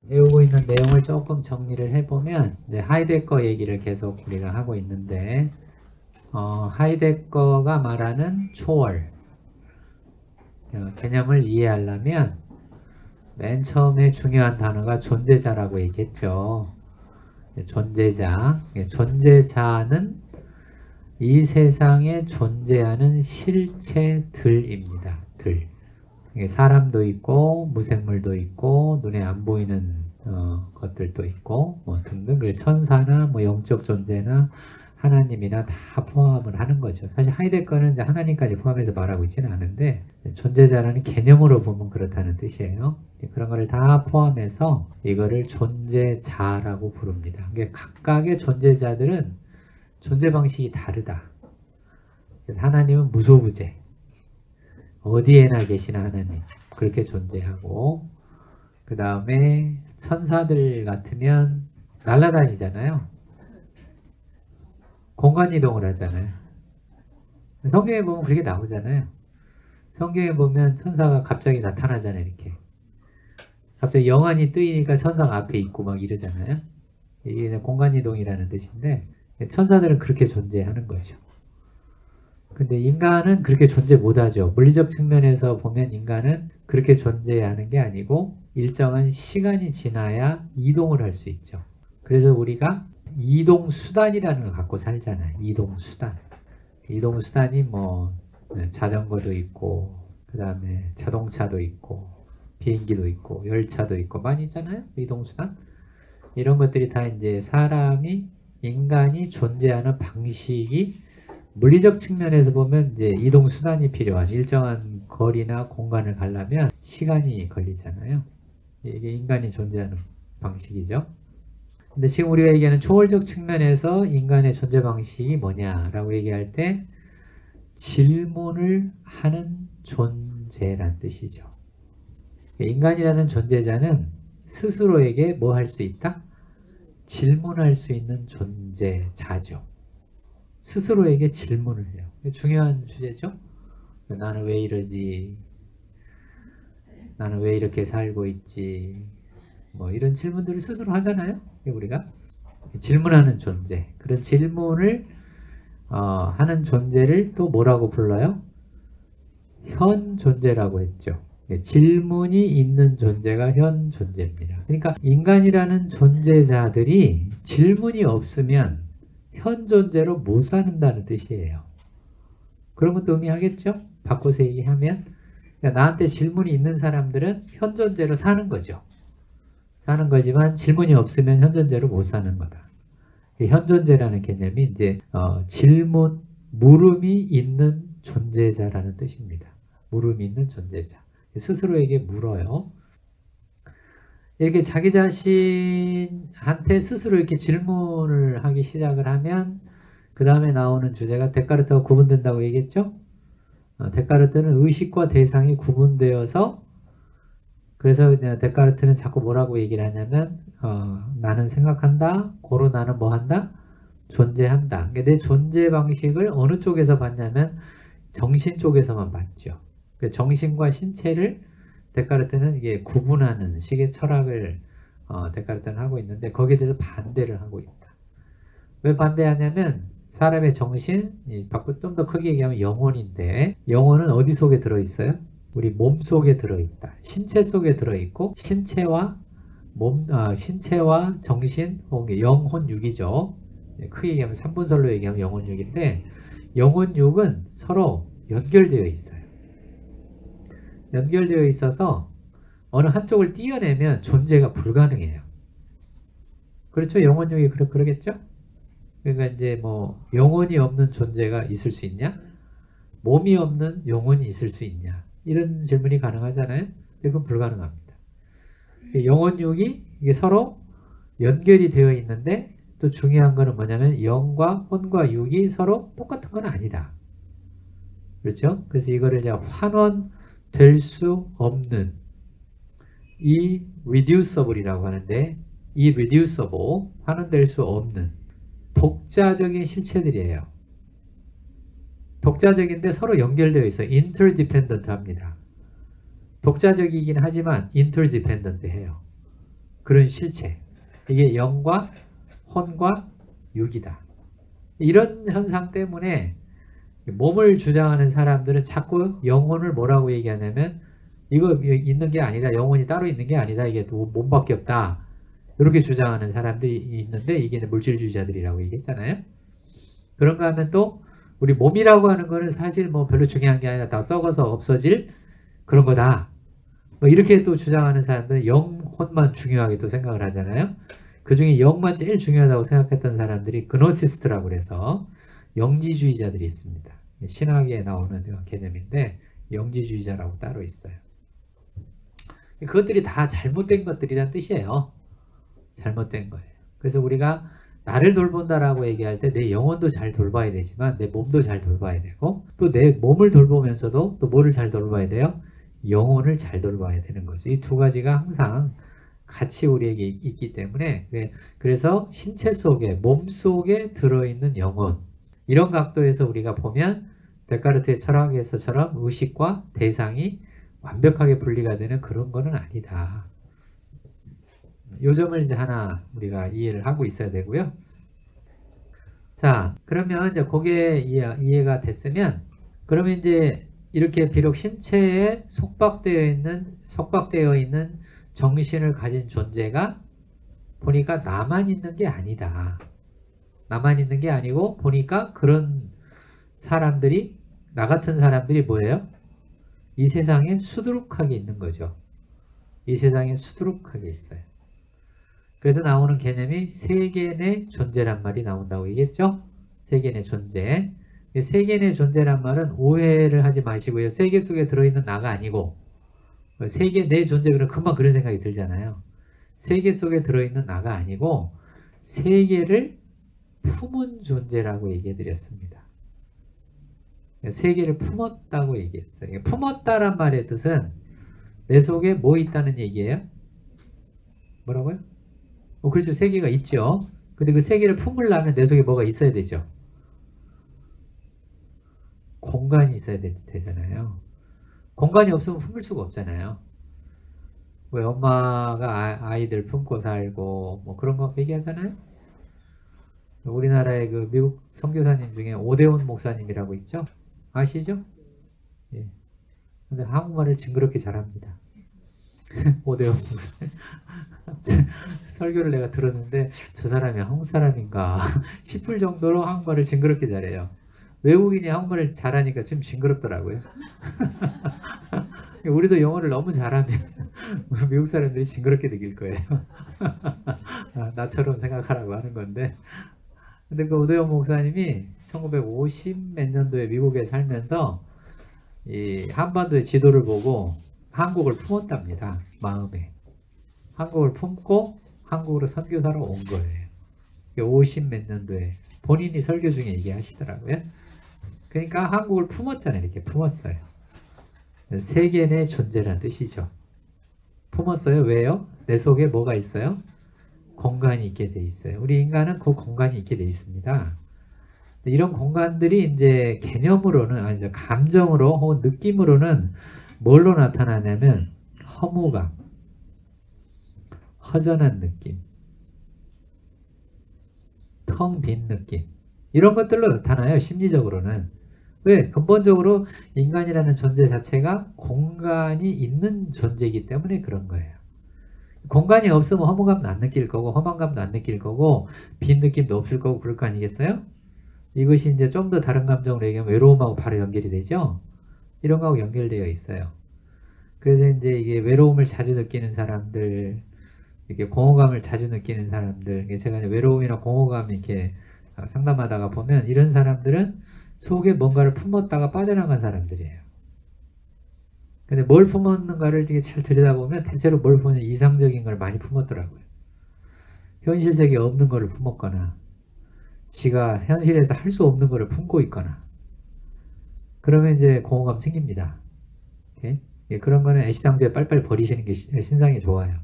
배우고 있는 내용을 조금 정리를 해보면 이제 하이데거 얘기를 계속 우리가 하고 있는데 하이데거가 말하는 초월 개념을 이해하려면 맨 처음에 중요한 단어가 존재자라고 얘기했죠. 존재자. 존재자는 이 세상에 존재하는 실체들입니다. 들. 사람도 있고 무생물도 있고 눈에 안 보이는 것들도 있고 뭐 등등. 그래서 천사나 뭐 영적 존재나 하나님이나 다 포함을 하는 거죠. 사실 하이데거는 이제 하나님까지 포함해서 말하고 있지는 않은데 존재자라는 개념으로 보면 그렇다는 뜻이에요. 그런 거를 다 포함해서 이거를 존재자라고 부릅니다. 각각의 존재자들은 존재 방식이 다르다. 그래서 하나님은 무소부재, 어디에나 계시는 하나님, 그렇게 존재하고, 그 다음에 천사들 같으면 날아다니잖아요. 공간이동을 하잖아요. 성경에 보면 그렇게 나오잖아요. 성경에 보면 천사가 갑자기 나타나잖아요. 이렇게 갑자기 영안이 뜨이니까 천사가 앞에 있고 막 이러잖아요. 이게 공간이동이라는 뜻인데 천사들은 그렇게 존재하는 거죠. 근데 인간은 그렇게 존재 못하죠. 물리적 측면에서 보면 인간은 그렇게 존재하는 게 아니고 일정한 시간이 지나야 이동을 할 수 있죠. 그래서 우리가 이동수단이라는 걸 갖고 살잖아요. 이동수단. 이동수단이 뭐 자전거도 있고 그 다음에 자동차도 있고 비행기도 있고 열차도 있고 많이 있잖아요. 이동수단. 이런 것들이 다 이제 인간이 존재하는 방식이 물리적 측면에서 보면 이제 이동수단이 필요한 일정한 거리나 공간을 가려면 시간이 걸리잖아요. 이게 인간이 존재하는 방식이죠. 근데 지금 우리가 얘기하는 초월적 측면에서 인간의 존재 방식이 뭐냐라고 얘기할 때 질문을 하는 존재란 뜻이죠. 인간이라는 존재자는 스스로에게 뭐 할 수 있다? 질문할 수 있는 존재자죠. 스스로에게 질문을 해요. 중요한 주제죠. 나는 왜 이러지? 나는 왜 이렇게 살고 있지? 뭐 이런 질문들을 스스로 하잖아요. 우리가 질문하는 존재. 그런 질문을 하는 존재를 또 뭐라고 불러요? 현 존재라고 했죠. 질문이 있는 존재가 현 존재입니다. 그러니까 인간이라는 존재자들이 질문이 없으면 현 존재로 못 사는다는 뜻이에요. 그런 것도 의미하겠죠? 바꿔서 얘기하면 그러니까 나한테 질문이 있는 사람들은 현 존재로 사는 거죠. 사는 거지만 질문이 없으면 현 존재로 못 사는 거다. 현 존재라는 개념이 이제 물음이 있는 존재자라는 뜻입니다. 물음이 있는 존재자. 스스로에게 물어요. 이렇게 자기 자신한테 스스로 이렇게 질문을 하기 시작을 하면 그 다음에 나오는 주제가 데카르트가 구분된다고 얘기했죠? 데카르트는 의식과 대상이 구분되어서 그래서 데카르트는 자꾸 뭐라고 얘기를 하냐면 나는 생각한다, 고로 나는 뭐 한다? 존재한다. 그러니까 내 존재 방식을 어느 쪽에서 봤냐면 정신 쪽에서만 봤죠. 정신과 신체를 데카르트는 이게 구분하는 식의 철학을 데카르트는 하고 있는데 거기에 대해서 반대를 하고 있다. 왜 반대하냐면 사람의 정신, 좀 더 크게 얘기하면 영혼인데 영혼은 어디 속에 들어있어요? 우리 몸 속에 들어있다. 신체 속에 들어있고 신체와 정신, 영혼육이죠. 크게 얘기하면 3분설로 얘기하면 영혼육인데 영혼육은 서로 연결되어 있어요. 연결되어 있어서 어느 한쪽을 띄어내면 존재가 불가능해요. 그렇죠? 영혼육이 그러겠죠? 그러니까 이제 뭐 영혼이 없는 존재가 있을 수 있냐? 몸이 없는 영혼이 있을 수 있냐? 이런 질문이 가능하잖아요. 이건 불가능합니다. 영혼육이 이게 서로 연결이 되어 있는데 또 중요한 거는 뭐냐면 영과 혼과 육이 서로 똑같은 건 아니다. 그렇죠? 그래서 이거를 이제 환원될 수 없는 irreducible이라고 하는데 irreducible, 환원될 수 없는 독자적인 실체들이에요. 독자적인데 서로 연결되어 있어요. interdependent 합니다. 독자적이긴 하지만 interdependent 해요. 그런 실체. 이게 영과 혼과 육이다. 이런 현상 때문에 몸을 주장하는 사람들은 자꾸 영혼을 뭐라고 얘기하냐면 이거 있는 게 아니다. 영혼이 따로 있는 게 아니다. 이게 몸밖에 없다. 이렇게 주장하는 사람들이 있는데 이게 물질주의자들이라고 얘기했잖아요. 그런가 하면 또 우리 몸이라고 하는 거는 사실 뭐 별로 중요한 게 아니라 다 썩어서 없어질 그런 거다. 뭐 이렇게 또 주장하는 사람들은 영혼만 중요하게 또 생각을 하잖아요. 그 중에 영만 제일 중요하다고 생각했던 사람들이 그노시스트라고 그래서 영지주의자들이 있습니다. 신학에 나오는 개념인데 영지주의자라고 따로 있어요. 그것들이 다 잘못된 것들이란 뜻이에요. 잘못된 거예요. 그래서 우리가 나를 돌본다라고 얘기할 때 내 영혼도 잘 돌봐야 되지만 내 몸도 잘 돌봐야 되고 또 내 몸을 돌보면서도 또 뭐를 잘 돌봐야 돼요? 영혼을 잘 돌봐야 되는 거죠. 이 두 가지가 항상 같이 우리에게 있기 때문에 그래서 신체 속에 몸 속에 들어있는 영혼 이런 각도에서 우리가 보면 데카르트의 철학에서처럼 의식과 대상이 완벽하게 분리가 되는 그런 거는 아니다. 요 점을 이제 하나 우리가 이해를 하고 있어야 되고요. 자, 그러면 이제 그게 이해가 됐으면 그러면 이제 이렇게 비록 신체에 속박되어 있는 정신을 가진 존재가 보니까 나만 있는 게 아니다. 나만 있는 게 아니고 보니까 그런 사람들이 나 같은 사람들이 뭐예요? 이 세상에 수두룩하게 있는 거죠. 이 세상에 수두룩하게 있어요. 그래서 나오는 개념이 세계 내 존재란 말이 나온다고 얘기했죠? 세계 내 존재. 세계 내 존재란 말은 오해를 하지 마시고요. 세계 속에 들어있는 나가 아니고 세계 내 존재 그러면 금방 그런 생각이 들잖아요. 세계 속에 들어있는 나가 아니고 세계를 품은 존재라고 얘기해드렸습니다. 세계를 품었다고 얘기했어요. 품었다란 말의 뜻은 내 속에 뭐 있다는 얘기예요? 뭐라고요? 그렇죠. 세계가 있죠. 근데 그 세계를 품으려면 내 속에 뭐가 있어야 되죠. 공간이 있어야 되잖아요. 공간이 없으면 품을 수가 없잖아요. 왜 엄마가 아이들 품고 살고 뭐 그런 거 얘기하잖아요. 우리나라의 그 미국 선교사님 중에 오대훈 목사님이라고 있죠. 아시죠? 예. 근데 한국말을 징그럽게 잘합니다. 오대훈 목사님. 설교를 내가 들었는데 저 사람이 한국 사람인가 싶을 정도로 한국말을 징그럽게 잘해요. 외국인이 한국말을 잘하니까 좀 징그럽더라고요. 우리도 영어를 너무 잘하면 미국 사람들이 징그럽게 느낄 거예요. 나처럼 생각하라고 하는 건데. 근데 그 오대영 목사님이 1950 몇 년도에 미국에 살면서 이 한반도의 지도를 보고 한국을 품었답니다. 마음에. 한국을 품고 한국으로 선교사로 온 거예요. 50 몇 년도에 본인이 설교 중에 얘기하시더라고요. 그러니까 한국을 품었잖아요. 이렇게 품었어요. 세계 내 존재란 뜻이죠. 품었어요. 왜요? 내 속에 뭐가 있어요? 공간이 있게 돼 있어요. 우리 인간은 그 공간이 있게 돼 있습니다. 이런 공간들이 이제 개념으로는 아니죠. 감정으로 혹은 느낌으로는 뭘로 나타나냐면 허무감, 허전한 느낌, 텅 빈 느낌 이런 것들로 나타나요. 심리적으로는. 왜? 근본적으로 인간이라는 존재 자체가 공간이 있는 존재이기 때문에 그런 거예요. 공간이 없으면 허무감도 안 느낄 거고 허망감도 안 느낄 거고 빈 느낌도 없을 거고 그럴 거 아니겠어요? 이것이 이제 좀 더 다른 감정으로 얘기하면 외로움하고 바로 연결이 되죠? 이런 거하고 연결되어 있어요. 그래서 이제 이게 외로움을 자주 느끼는 사람들, 이렇게 공허감을 자주 느끼는 사람들, 제가 이제 외로움이나 공허감 이렇게 상담하다가 보면 이런 사람들은 속에 뭔가를 품었다가 빠져나간 사람들이에요. 근데 뭘 품었는가를 되게 잘 들여다보면 대체로 뭘 품었냐 이상적인 걸 많이 품었더라고요. 현실적이 없는 거를 품었거나 지가 현실에서 할 수 없는 거를 품고 있거나 그러면 이제 공허감 생깁니다. 오케이? 그런 거는 애시당초에 빨리빨리 버리시는 게 신상에 좋아요.